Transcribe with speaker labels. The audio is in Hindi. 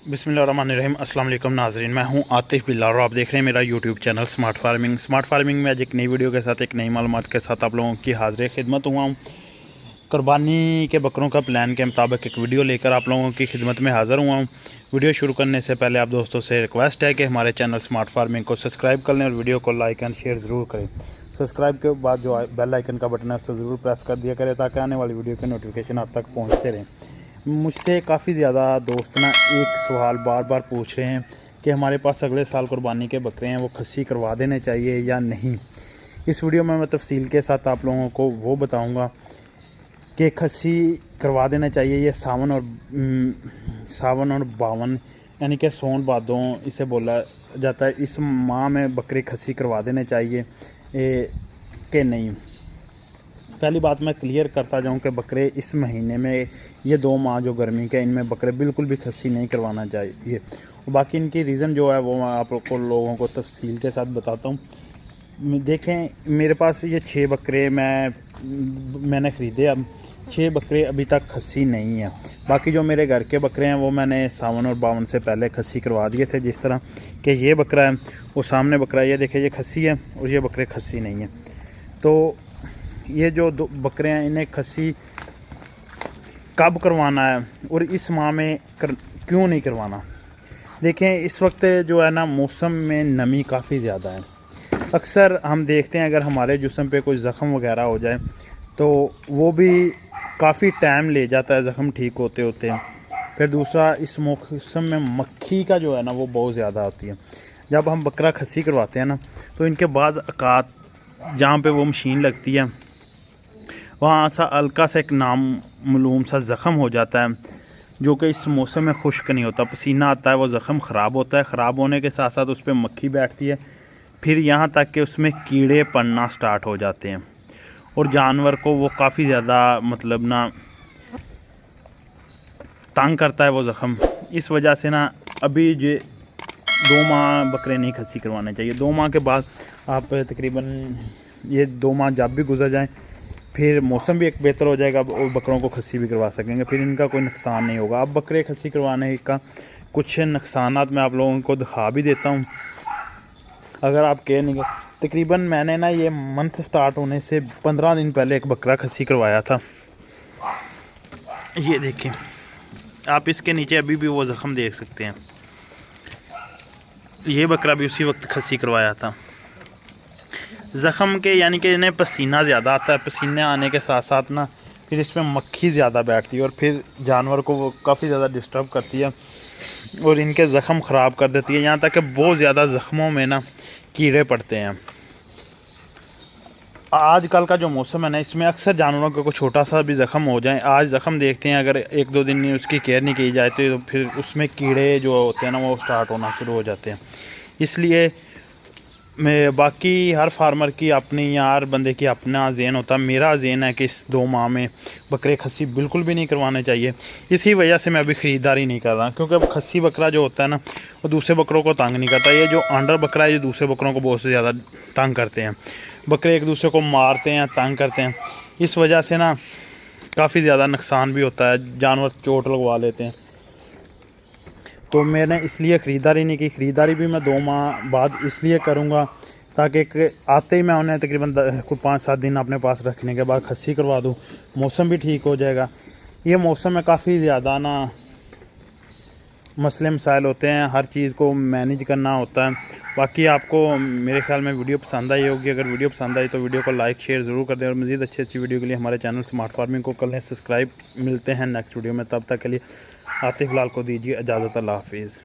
Speaker 1: बिस्मिल्लाहिर्रहमानिर्रहीम। अस्सलाम वालेकुम नाज़रीन, मैं हूं आतिफ बिल्लाह और आप देख रहे हैं मेरा यूट्यूब चैनल स्मार्ट फार्मिंग में आज एक नई वीडियो के साथ एक नई मालूमात के साथ आप लोगों की हाज़िर खिदमत हुआ हूं। कुर्बानी के बकरों का प्लान के मुताबिक एक वीडियो लेकर आप लोगों की खिदमत में हाज़िर हुआ हूँ। वीडियो शुरू करने से पहले आप दोस्तों से रिक्वेस्ट है कि हमारे चैनल स्मार्ट फार्मिंग को सब्सक्राइब कर लें और वीडियो को लाइक एंड शेयर ज़रूर करें। सब्सक्राइब के बाद जो बेल आइकन का बटन है उसको ज़रूर प्रेस कर दिया करें ताकि आने वाली वीडियो के नोटिफिकेशन आप तक पहुँचते रहें। मुझसे काफ़ी ज़्यादा दोस्त ना एक सवाल बार बार पूछ रहे हैं कि हमारे पास अगले साल कुर्बानी के बकरे हैं, वो खस्सी करवा देने चाहिए या नहीं। इस वीडियो में मैं तफसील के साथ आप लोगों को वो बताऊंगा कि खस्सी करवा देना चाहिए। ये सावन और बावन यानी कि सोन भादों इसे बोला जाता है, इस माह में बकरे खस्सी करवा देने चाहिए कि नहीं। पहली बात मैं क्लियर करता जाऊं कि बकरे इस महीने में ये 2 माह जो गर्मी के, इनमें बकरे बिल्कुल भी खस्सी नहीं करवाना चाहिए। और बाकी इनकी रीज़न जो है वो मैं आप लोगों को तफसील के साथ बताता हूं। देखें, मेरे पास ये 6 बकरे मैंने ख़रीदे। अब 6 बकरे अभी तक खस्सी नहीं है। बाकी जो मेरे घर के बकरे हैं वो मैंने सावन और बावन से पहले खस्सी करवा दिए थे। जिस तरह कि ये बकरा है, वो सामने बकरा है, ये देखिए ये खस्सी है और ये बकरे खस्सी नहीं है। तो ये जो 2 बकरे हैं इन्हें खस्सी कब करवाना है और इस माह में क्यों नहीं करवाना। देखें, इस वक्त जो है ना मौसम में नमी काफ़ी ज़्यादा है। अक्सर हम देखते हैं अगर हमारे जिस्म पे कोई ज़ख़म वगैरह हो जाए तो वो भी काफ़ी टाइम ले जाता है ज़ख़म ठीक होते होते। फिर दूसरा, इस मौसम में मक्खी का जो है ना वो बहुत ज़्यादा होती है। जब हम बकरा खस्सी करवाते हैं ना तो इनके बाद अकात जहाँ पे वो मशीन लगती है वहाँ सा हल्का सा एक नामालूम सा ज़ख़म हो जाता है जो कि इस मौसम में खुश्क नहीं होता। पसीना आता है, वो ज़ख़म ख़राब होता है। ख़राब होने के साथ साथ उस पर मक्खी बैठती है, फिर यहाँ तक कि उसमें कीड़े पड़ना स्टार्ट हो जाते हैं और जानवर को वो काफ़ी ज़्यादा मतलब ना तंग करता है वो ज़ख़म। इस वजह से ना अभी ये 2 माह बकरे नहीं खस्सी करवाने चाहिए। 2 माह के बाद आप तकरीबन ये 2 माह जब भी गुजर जाएं फिर मौसम भी एक बेहतर हो जाएगा और बकरों को खस्सी भी करवा सकेंगे, फिर इनका कोई नुकसान नहीं होगा। अब बकरे खस्सी करवाने का कुछ नुकसानात मैं आप लोगों को दिखा भी देता हूँ। अगर आप कह नहीं, तकरीबन मैंने ना ये मंथ स्टार्ट होने से 15 दिन पहले एक बकरा खस्सी करवाया था। ये देखें, आप इसके नीचे अभी भी वो ज़ख़म देख सकते हैं। ये बकरा भी उसी वक्त खस्सी करवाया था। ज़ख़म के यानी कि इन्हें पसीना ज़्यादा आता है, पसीने आने के साथ साथ ना फिर इसमें मक्खी ज़्यादा बैठती है और फिर जानवर को वो काफ़ी ज़्यादा डिस्टर्ब करती है और इनके ज़ख़म ख़राब कर देती है। यहाँ तक कि बहुत ज़्यादा ज़ख़मों में ना कीड़े पड़ते हैं। आजकल का जो मौसम है ना इसमें अक्सर जानवरों को छोटा सा भी ज़ख़म हो जाए, आज ज़ख़म देखते हैं अगर 1-2 दिन उसकी केयर नहीं की जाए तो फिर उसमें कीड़े जो होते हैं ना वो स्टार्ट होना शुरू हो जाते हैं। इसलिए मैं बाकी हर फार्मर की अपनी या हर बंदे की अपना ज़हन होता है। मेरा ज़हन है कि इस 2 माह में बकरे खस्सी बिल्कुल भी नहीं करवाने चाहिए। इसी वजह से मैं अभी ख़रीदारी नहीं कर रहा, क्योंकि अब खस्सी बकरा जो होता है ना वो दूसरे बकरों को तंग नहीं करता। ये जो आंडर बकरा है ये दूसरे बकरों को बहुत से ज़्यादा तंग करते हैं। बकरे एक दूसरे को मारते हैं, तंग करते हैं। इस वजह से ना काफ़ी ज़्यादा नुकसान भी होता है, जानवर चोट लगवा लेते हैं। तो मैंने इसलिए ख़रीदारी नहीं की। ख़रीदारी भी मैं 2 माह बाद इसलिए करूँगा ताकि आते ही मैं उन्हें तकरीबन 5-7 दिन अपने पास रखने के बाद खस्सी करवा दूँ। मौसम भी ठीक हो जाएगा। ये मौसम में काफ़ी ज़्यादा ना मसले मसाइल होते हैं, हर चीज़ को मैनेज करना होता है। बाकी आपको मेरे ख्याल में वीडियो पसंद आई होगी। अगर वीडियो पसंद आई तो वीडियो को लाइक शेयर ज़रूर कर दें और मज़ीद अच्छी वीडियो के लिए हमारे चैनल स्मार्ट फार्मिंग को कर लें सब्सक्राइब। मिलते हैं नेक्स्ट वीडियो में, तब तक के लिए आतिफ बिल्लाह को दीजिए इजाज़त। अल्लाह हाफिज़।